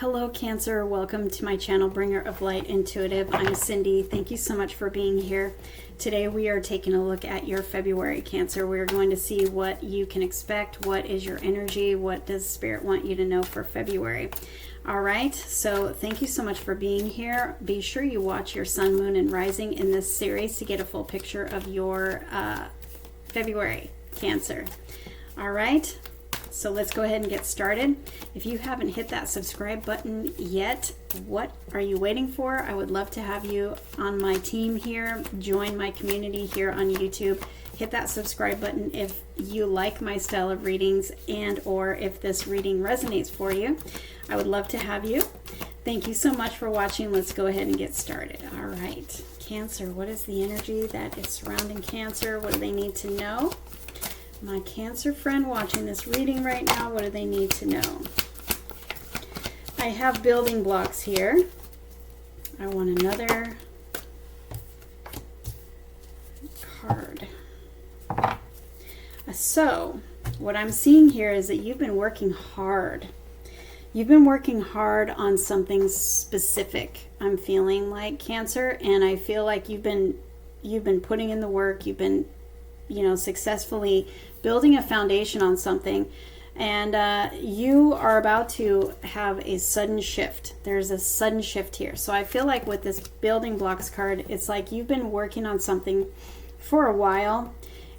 Hello Cancer, welcome to my channel Bringer of Light Intuitive. I'm Cindy. Thank you so much for being here. Today we are taking a look at your February Cancer. We're going to see what you can expect, what is your energy, what does Spirit want you to know for February. Alright, so thank you so much for being here. Be sure you watch your Sun, Moon, and Rising in this series to get a full picture of your February Cancer. Alright, so let's go ahead and get started. If you haven't hit that subscribe button yet, what are you waiting for? I would love to have you on my team here. Join my community here on YouTube. Hit that subscribe button if you like my style of readings and or if this reading resonates for you. I would love to have you. Thank you so much for watching. Let's go ahead and get started. All right, Cancer, what is the energy that is surrounding Cancer? What do they need to know? My Cancer friend watching this reading right now, what do they need to know? I have building blocks here. I want another card. So, what I'm seeing here is that you've been working hard. You've been working hard on something specific, I'm feeling like, Cancer, and I feel like you've been putting in the work, you've been, successfully building a foundation on something, and you are about to have a sudden shift. There's a sudden shift here. So I feel like with this building blocks card, it's like you've been working on something for a while,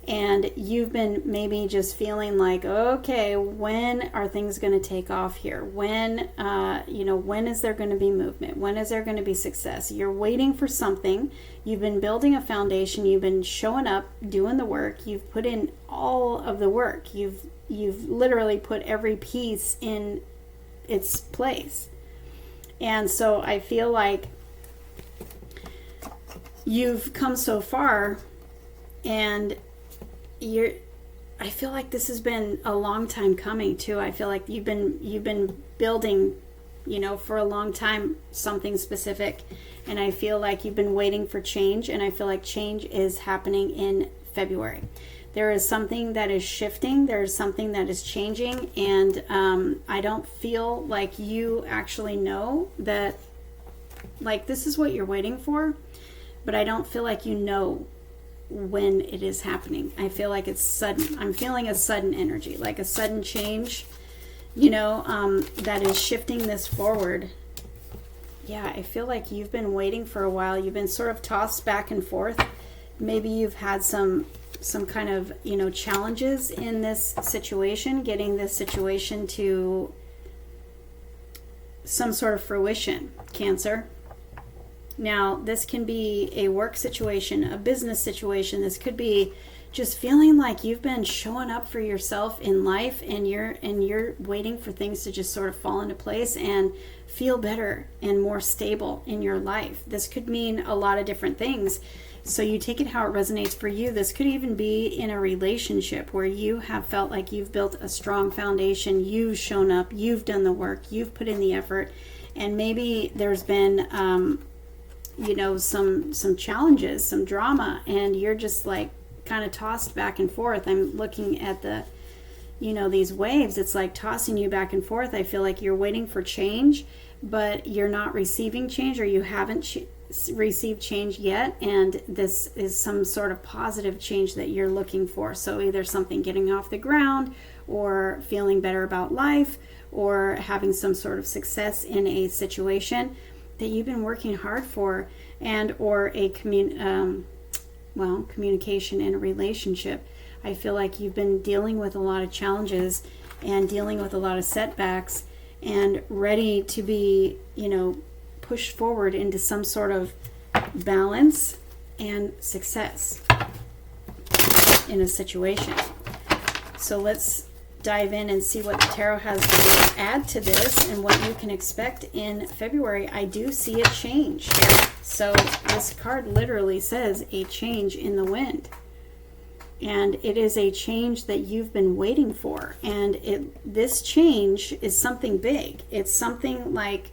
and you've been maybe just feeling like, okay, when are things going to take off here? When, when is there going to be movement? When is there going to be success? You're waiting for something. You've been building a foundation. You've been showing up, doing the work. You've put in all of the work. You've literally put every piece in its place. And so I feel like you've come so far, and I feel like this has been a long time coming too. I feel like you've been building, for a long time, something specific, and I feel like you've been waiting for change, and I feel like change is happening in February. There is something that is shifting, there's something that is changing, and I don't feel like you actually know that, like, this is what you're waiting for, but I don't feel like you know when it is happening. I feel like it's sudden. I'm feeling a sudden energy, like a sudden change, that is shifting this forward. Yeah, I feel like you've been waiting for a while. You've been sort of tossed back and forth. Maybe you've had some kind of, challenges in this situation, getting this situation to some sort of fruition, Cancer. Now, this can be a work situation, a business situation. This could be just feeling like you've been showing up for yourself in life, and you're waiting for things to just sort of fall into place and feel better and more stable in your life. This could mean a lot of different things. So you take it how it resonates for you. This could even be in a relationship where you have felt like you've built a strong foundation. You've shown up, you've done the work, you've put in the effort, and maybe there's been some challenges, some drama, and you're just like kind of tossed back and forth. I'm looking at the, these waves. It's like tossing you back and forth. I feel like you're waiting for change, but you're not receiving change, or you haven't received change yet, and this is some sort of positive change that you're looking for. So either something getting off the ground, or feeling better about life, or having some sort of success in a situation that you've been working hard for, and or a communication in a relationship. I feel like you've been dealing with a lot of challenges and dealing with a lot of setbacks, and ready to be, pushed forward into some sort of balance and success in a situation. So let's dive in and see what the tarot has to add to this and what you can expect in February. I do see a change here. So this card literally says a change in the wind. And it is a change that you've been waiting for. And this change is something big. It's something like,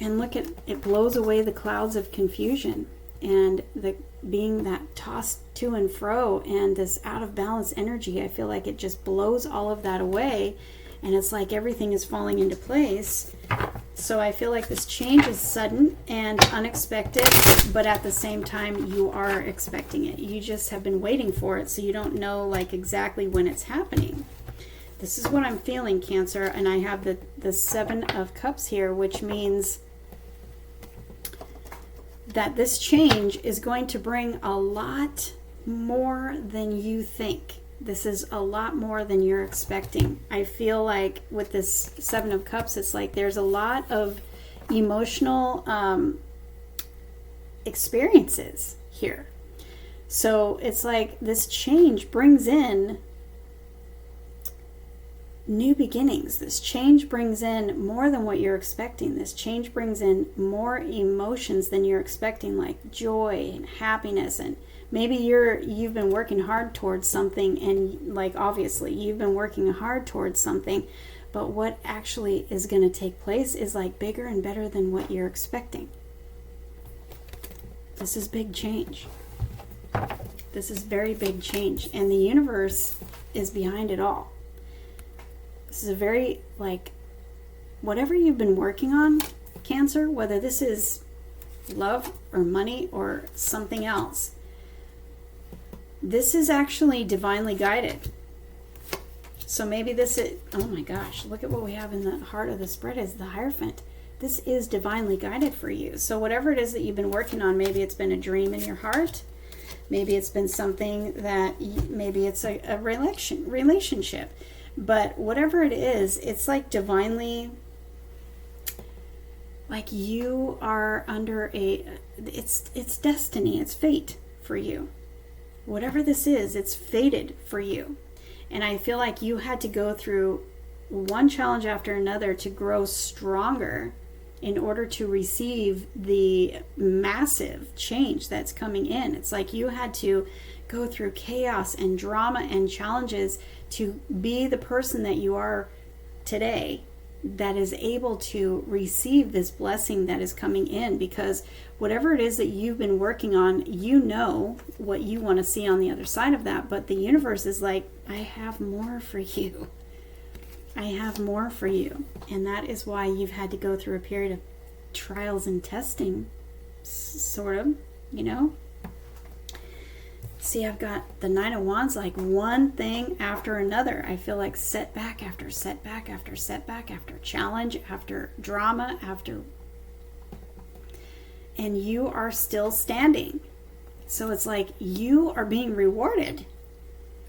and look at it, blows away the clouds of confusion and the being that tossed to and fro and this out of balance energy. I feel like it just blows all of that away, and it's like everything is falling into place. So I feel like this change is sudden and unexpected, but at the same time you are expecting it. You just have been waiting for it, so you don't know like exactly when it's happening. This is what I'm feeling, Cancer, and I have the Seven of Cups here, which means that this change is going to bring a lot more than you think. This is a lot more than you're expecting. I feel like with this Seven of Cups, it's like there's a lot of emotional experiences here. So it's like this change brings in new beginnings. This change brings in more than what you're expecting. This change brings in more emotions than you're expecting, like joy and happiness. And maybe you've been working hard towards something, and like obviously you've been working hard towards something, but what actually is going to take place is like bigger and better than what you're expecting. This is big change. This is very big change, and the universe is behind it all. This is a very, like, whatever you've been working on, Cancer, whether this is love or money or something else, this is actually divinely guided. So maybe this is, oh my gosh, look at what we have in the heart of the spread is the Hierophant. This is divinely guided for you. So whatever it is that you've been working on, maybe it's been a dream in your heart. Maybe it's been something that, maybe it's a relationship. But whatever it is, it's like divinely, like you are under it's destiny, it's fate for you. Whatever this is, it's fated for you. And I feel like you had to go through one challenge after another to grow stronger in order to receive the massive change that's coming in. It's like you had to go through chaos and drama and challenges to be the person that you are today, that is able to receive this blessing that is coming in, because whatever it is that you've been working on, you know what you want to see on the other side of that, but the universe is like, I have more for you. I have more for you. And that is why you've had to go through a period of trials and testing, sort of, you know. See, I've got the Nine of Wands, like one thing after another. I feel like setback after setback after setback after challenge after drama after, and you are still standing. So it's like you are being rewarded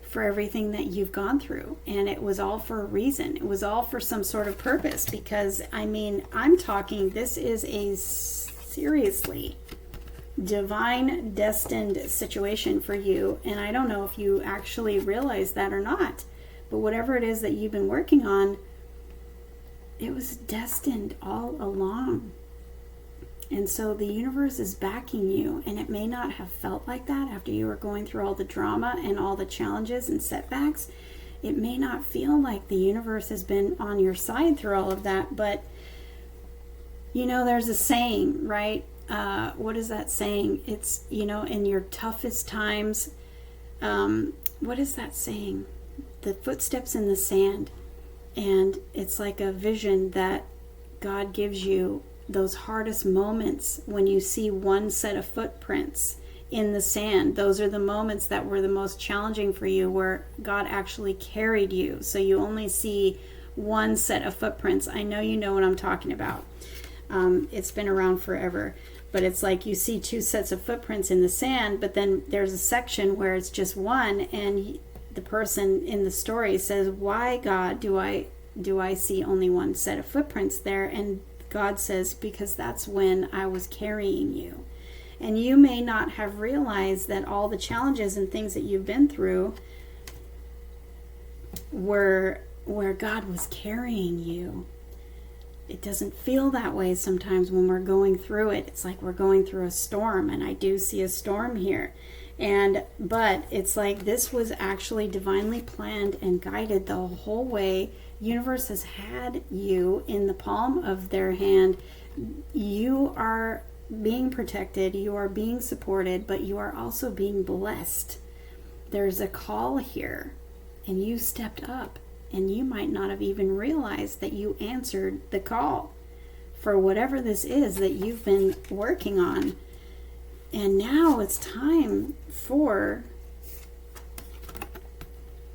for everything that you've gone through, and it was all for a reason. It was all for some sort of purpose, because I mean, I'm talking, this is a seriously divine destined situation for you, and I don't know if you actually realize that or not, but whatever it is that you've been working on, it was destined all along. And so the universe is backing you, and it may not have felt like that after you were going through all the drama and all the challenges and setbacks. It may not feel like the universe has been on your side through all of that, but you know, there's a saying, right? What is that saying? It's, you know, in your toughest times, what is that saying? The footsteps in the sand. And it's like a vision that God gives you, those hardest moments when you see one set of footprints in the sand. Those are the moments that were the most challenging for you, where God actually carried you. So you only see one set of footprints. I know you know what I'm talking about. It's been around forever. But it's like you see two sets of footprints in the sand, but then there's a section where it's just one, and the person in the story says, why, God, do I see only one set of footprints there? And God says, because that's when I was carrying you. And you may not have realized that all the challenges and things that you've been through were where God was carrying you. It doesn't feel that way sometimes when we're going through it. It's like we're going through a storm, and I do see a storm here. But it's like this was actually divinely planned and guided the whole way. Universe has had you in the palm of their hand. You are being protected, you are being supported, but you are also being blessed. There's a call here, and you stepped up. And you might not have even realized that you answered the call for whatever this is that you've been working on. And now it's time for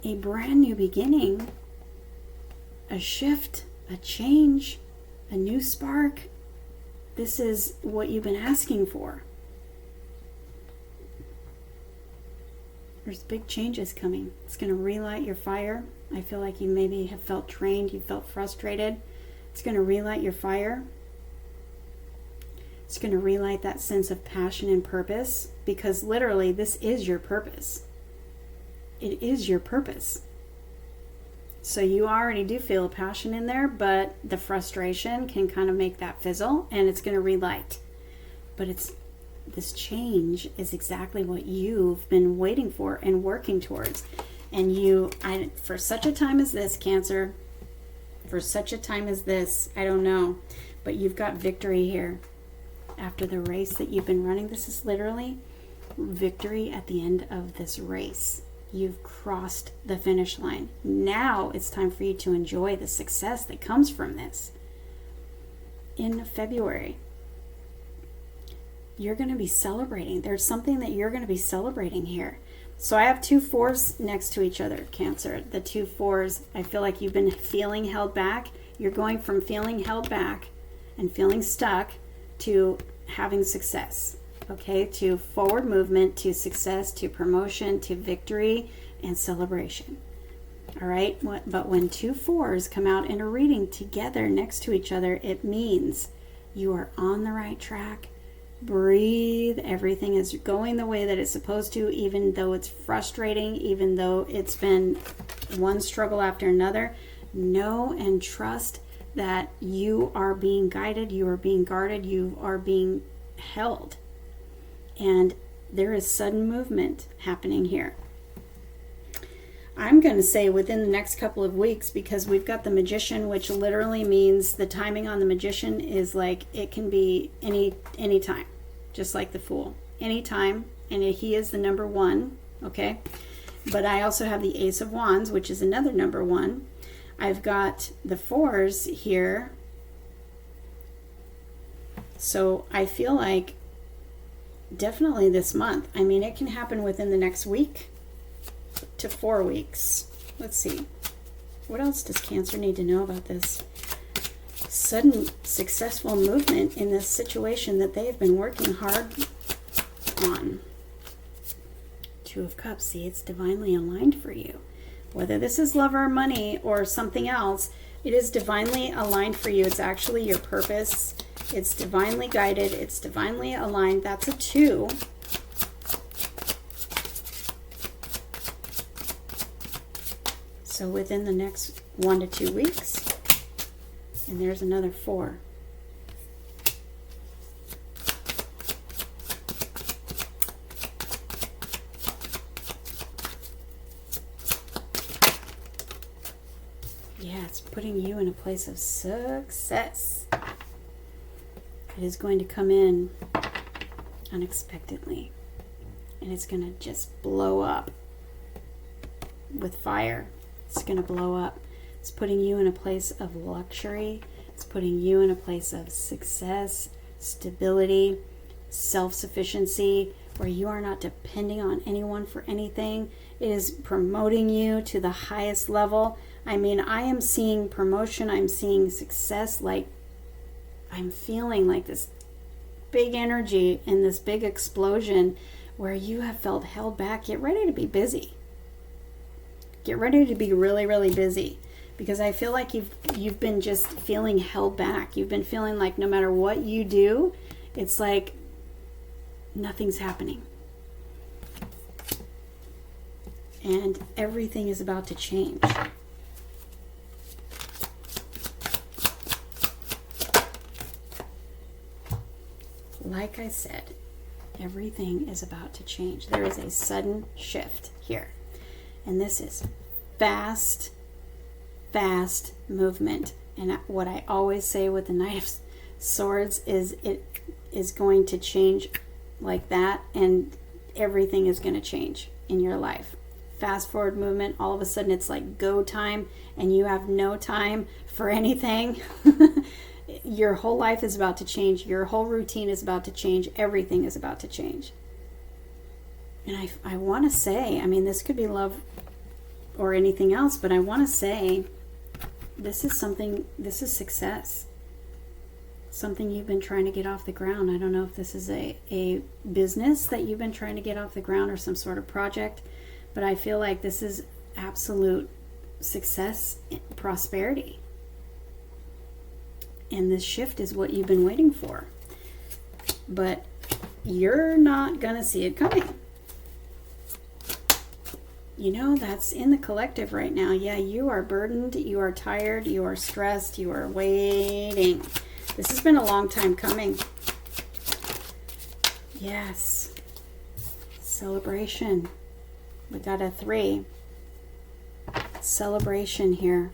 a brand new beginning, a shift, a change, a new spark. This is what you've been asking for. There's big changes coming. It's going to relight your fire. I feel like you maybe have felt drained, you felt frustrated. It's going to relight your fire. It's going to relight that sense of passion and purpose, because literally this is your purpose. It is your purpose. So you already do feel passion in there, but the frustration can kind of make that fizzle, and it's going to relight. But this change is exactly what you've been waiting for and working towards. And for such a time as this, Cancer, for such a time as this, I don't know, but you've got victory here. After the race that you've been running, this is literally victory at the end of this race. You've crossed the finish line. Now it's time for you to enjoy the success that comes from this. In February, you're going to be celebrating. There's something that you're going to be celebrating here. So I have 2 4s next to each other, Cancer. The 2 4s, I feel like you've been feeling held back. You're going from feeling held back and feeling stuck to having success, okay? To forward movement, to success, to promotion, to victory and celebration. All right? But when 2 4s come out in a reading together next to each other, it means you are on the right track. Breathe. Everything is going the way that it's supposed to, even though it's frustrating, even though it's been one struggle after another. Know and trust that you are being guided, you are being guarded, you are being held. And there is sudden movement happening here. I'm going to say within the next couple of weeks, because we've got the Magician, which literally means the timing on the Magician is like, it can be any time, just like the Fool. Anytime, and he is the number 1, okay? But I also have the Ace of Wands, which is another number 1. I've got the 4s here. So I feel like definitely this month. I mean, it can happen within the next week to 4 weeks. Let's see. What else does Cancer need to know about this? Sudden successful movement in this situation that they have been working hard on. 2 of Cups. See, it's divinely aligned for you. Whether this is love or money or something else, it is divinely aligned for you. It's actually your purpose. It's divinely guided. It's divinely aligned. That's a 2. So within the next 1 to 2 weeks, and there's another 4. Yeah, it's putting you in a place of success. It is going to come in unexpectedly, and it's going to just blow up with fire. It's going to blow up. It's putting you in a place of luxury. It's putting you in a place of success, stability, self-sufficiency, where you are not depending on anyone for anything. It is promoting you to the highest level. I mean, I am seeing promotion. I'm seeing success. Like, I'm feeling like this big energy and this big explosion where you have felt held back. Get ready to be busy. Get ready to be really, really busy, because I feel like you've been just feeling held back. You've been feeling like no matter what you do, it's like nothing's happening. And everything is about to change. Like I said, everything is about to change. There is a sudden shift here. And this is fast movement. And what I always say with the Knight of Swords is it is going to change like that, and everything is going to change in your life fast forward movement. All of a sudden it's like go time and you have no time for anything. Your whole life is about to change. Your whole routine is about to change. Everything is about to change. And I want to say, I mean, this could be love or anything else, but I want to say this is something, this is success. Something you've been trying to get off the ground. I don't know if this is a business that you've been trying to get off the ground or some sort of project, but I feel like this is absolute success, prosperity. And this shift is what you've been waiting for. But you're not going to see it coming. You know, that's in the collective right now. Yeah, you are burdened, you are tired, you are stressed, you are waiting. This has been a long time coming. Yes. Celebration. We got a 3. Celebration here.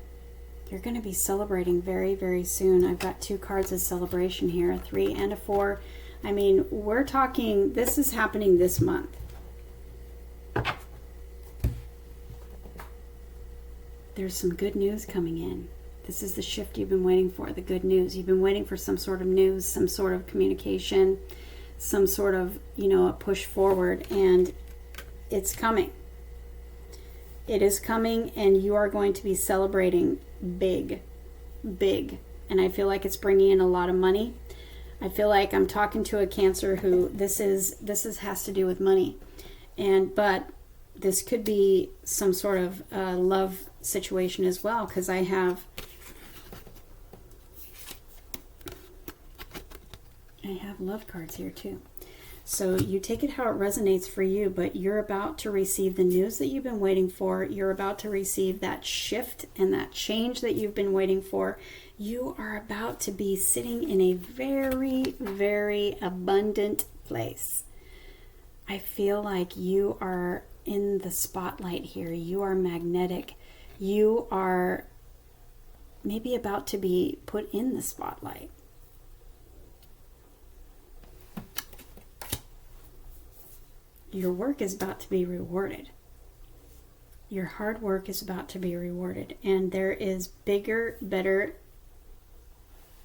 You're going to be celebrating very, very soon. I've got 2 cards of celebration here, a 3 and a 4. I mean, we're talking, this is happening this month. There's some good news coming in. This is the shift you've been waiting for, the good news. You've been waiting for some sort of news, some sort of communication, some sort of, you know, a push forward, and it's coming. It is coming, and you are going to be celebrating big, big. And I feel like it's bringing in a lot of money. I feel like I'm talking to a Cancer who this has to do with money. But this could be some sort of love situation as well, because I have love cards here too. So you take it how it resonates for you, but you're about to receive the news that you've been waiting for. You're about to receive that shift and that change that you've been waiting for. You are about to be sitting in a very, very abundant place. I feel like you are in the spotlight here. You are magnetic. You are maybe about to be put in the spotlight. Your work is about to be rewarded. Your hard work is about to be rewarded. And there is bigger, better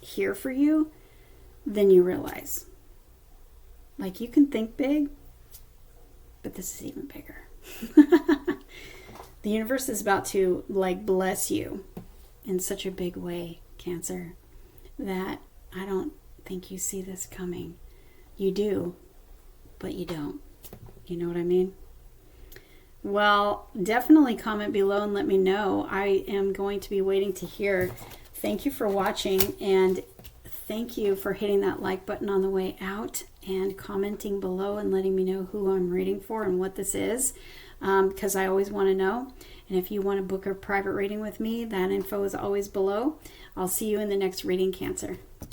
here for you than you realize. Like, you can think big, but this is even bigger. The universe is about to, like, bless you in such a big way, Cancer, that I don't think you see this coming. You do, but you don't. You know what I mean? Well, definitely comment below and let me know. I am going to be waiting to hear. Thank you for watching, and thank you for hitting that like button on the way out and commenting below and letting me know who I'm reading for and what this is, because I always want to know. And if you want to book a private reading with me, that info is always below. I'll see you in the next reading, Cancer.